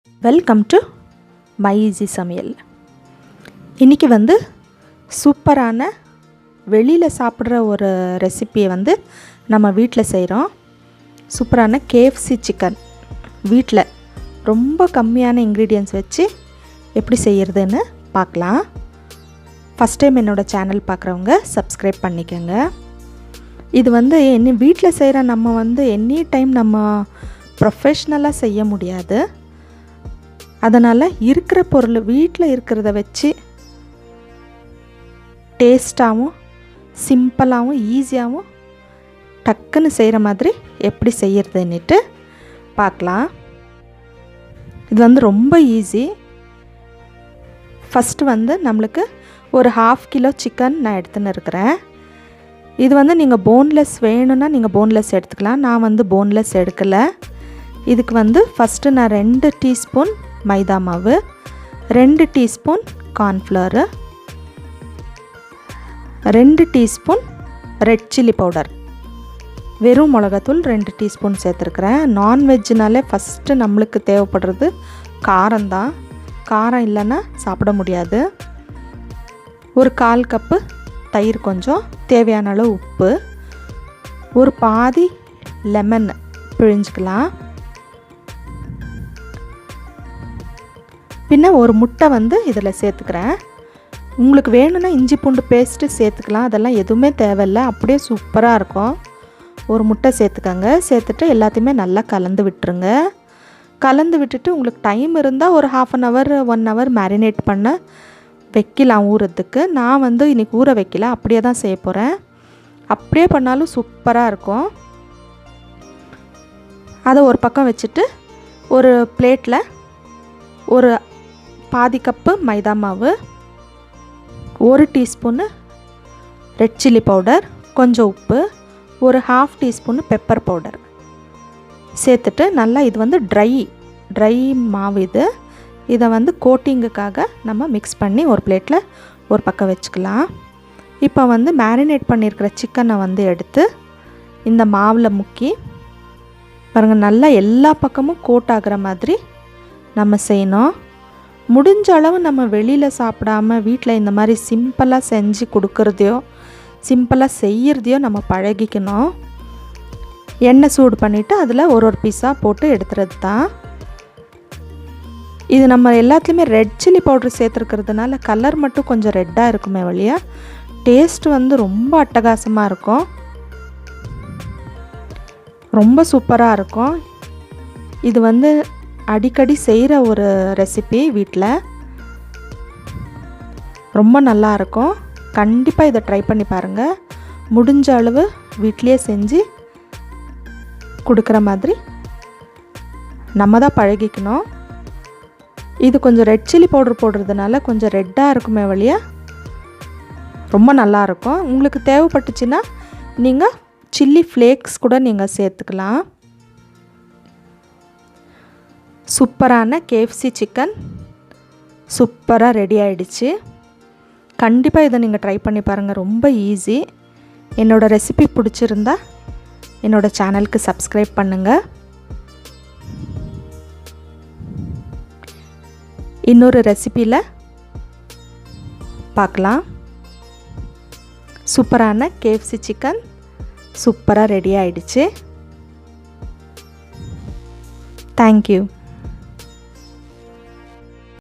Welcome to my easy சமையல். இன்றைக்கி சூப்பரான வெளியில் சாப்பிட்ற ஒரு ரெசிபியை நம்ம வீட்டில் செய்கிறோம். சூப்பரான KFC சிக்கன் வீட்டில் ரொம்ப கம்மியான இன்க்ரீடியன்ட்ஸ் வச்சு எப்படி செய்கிறதுன்னு பார்க்கலாம். ஃபஸ்ட் டைம் என்னோடய சேனல் பார்க்குறவங்க சப்ஸ்கிரைப் பண்ணிக்கோங்க. இது என்ன வீட்டில் செய்கிற நம்ம எனி டைம் நம்ம ப்ரொஃபஷ்னலாக செய்ய முடியாது. அதனால் இருக்கிற பொருள் வீட்டில் இருக்கிறத வச்சு டேஸ்ட்டாகவும் சிம்பிளாகவும் ஈஸியாகவும் டக்குன்னு செய்கிற மாதிரி எப்படி செய்கிறதுன்னுட்டு பார்க்கலாம். இது ரொம்ப ஈஸி. ஃபஸ்ட்டு நம்மளுக்கு ஒரு 1/2 கிலோ சிக்கன் நான் எடுத்துன்னு இருக்கிறேன். இது நீங்கள் போன்லெஸ் வேணும்னா நீங்கள் போன்லெஸ் எடுத்துக்கலாம். நான் போன்லெஸ் எடுக்கலை. இதுக்கு ஃபஸ்ட்டு நான் 2 டீஸ்பூன் மைதா மாவு, 2 teaspoon cornflour, 2 teaspoon red chilli powder, வெறும் மிளகாத்தூள் 2 டீஸ்பூன் சேர்த்துருக்குறேன். நான்வெஜ்னாலே ஃபஸ்ட்டு நம்மளுக்கு தேவைப்படுறது காரம்தான். காரம் இல்லைன்னா சாப்பிட முடியாது. ஒரு 1/4 கப்பு தயிர், கொஞ்சம் தேவையான அளவு உப்பு, ஒரு பாதி லெமன் பிழிஞ்சிக்கலாம். பின்ன ஒரு முட்டை இதில் சேர்த்துக்கிறேன். உங்களுக்கு வேணும்னா இஞ்சி பூண்டு பேஸ்ட்டு சேர்த்துக்கலாம். அதெல்லாம் எதுவுமே தேவையில்லை, அப்படியே சூப்பராக இருக்கும். ஒரு முட்டை சேர்த்துக்கங்க. சேர்த்துட்டு எல்லாத்தையுமே நல்லா கலந்து விட்டுருங்க. கலந்து விட்டுட்டு உங்களுக்கு டைம் இருந்தால் ஒரு 1/2 hour 1 hour மேரினேட் பண்ண வைக்கலாம் ஊறத்துக்கு. நான் இன்றைக்கி ஊற வைக்கல, அப்படியே தான் செய்ய போகிறேன். அப்படியே பண்ணாலும் சூப்பராக இருக்கும். அதை ஒரு பக்கம் வச்சுட்டு ஒரு பிளேட்டில் ஒரு பாதி கப்பு மைதா மாவு, 1 டீஸ்பூனு ரெட் சில்லி பவுடர், கொஞ்சம் உப்பு, ஒரு 1/2 டீஸ்பூனு பெப்பர் பவுடர் சேர்த்துட்டு நல்லா இது ட்ரை மாவு. இதை கோட்டிங்குக்காக நம்ம மிக்ஸ் பண்ணி ஒரு பிளேட்டில் ஒரு பக்கம் வச்சுக்கலாம். இப்போ மேரினேட் பண்ணியிருக்கிற சிக்கனை எடுத்து இந்த மாவில் முக்கி பாருங்கள், நல்லா எல்லா பக்கமும் கோட் ஆகிற மாதிரி நம்ம செய்யணும். முடிஞ்ச அளவு நம்ம வெளியில் சாப்பிடாம வீட்டில் இந்த மாதிரி சிம்பிளாக செஞ்சு கொடுக்குறதையோ சிம்பிளாக செய்கிறதையோ நம்ம பழகிக்கணும். எண்ணெய் சூடு பண்ணிவிட்டு அதில் ஒரு பீஸாக போட்டு எடுத்துறது தான். இது நம்ம எல்லாத்துலேயுமே ரெட் சில்லி பவுடர் சேர்த்துருக்கிறதுனால கலர் மட்டும் கொஞ்சம் ரெட்டாக இருக்குமே வழியா டேஸ்ட்டு ரொம்ப அட்டகாசமாக இருக்கும். ரொம்ப சூப்பராக இருக்கும். இது அடிக்கடி செய்கிற ஒரு ரெசிபி. வீட்டில் ரொம்ப நல்லாயிருக்கும். கண்டிப்பாக இதை ட்ரை பண்ணி பாருங்கள். முடிஞ்ச அளவு வீட்டிலையே செஞ்சு கொடுக்குற மாதிரி நம்ம தான் பழகிக்கணும். இது கொஞ்சம் ரெட் சில்லி பவுடர் போடுறதுனால கொஞ்சம் ரெட்டாக இருக்குமே வழியா ரொம்ப நல்லாயிருக்கும். உங்களுக்கு தேவைப்பட்டுச்சுன்னா நீங்கள் சில்லி ஃப்ளேக்ஸ் கூட நீங்கள் சேர்த்துக்கலாம். சூப்பரான KFC சிக்கன் சூப்பராக ரெடி ஆகிடுச்சு. கண்டிப்பாக இதை நீங்கள் ட்ரை பண்ணி பாருங்கள். ரொம்ப ஈஸி. என்னோடய ரெசிபி பிடிச்சிருந்தா என்னோடய சேனலுக்கு சப்ஸ்கிரைப் பண்ணுங்கள். இன்னொரு ரெசிபியில் பார்க்கலாம். சூப்பரான KFC சிக்கன் சூப்பராக ரெடி ஆகிடுச்சு. தேங்க்யூ.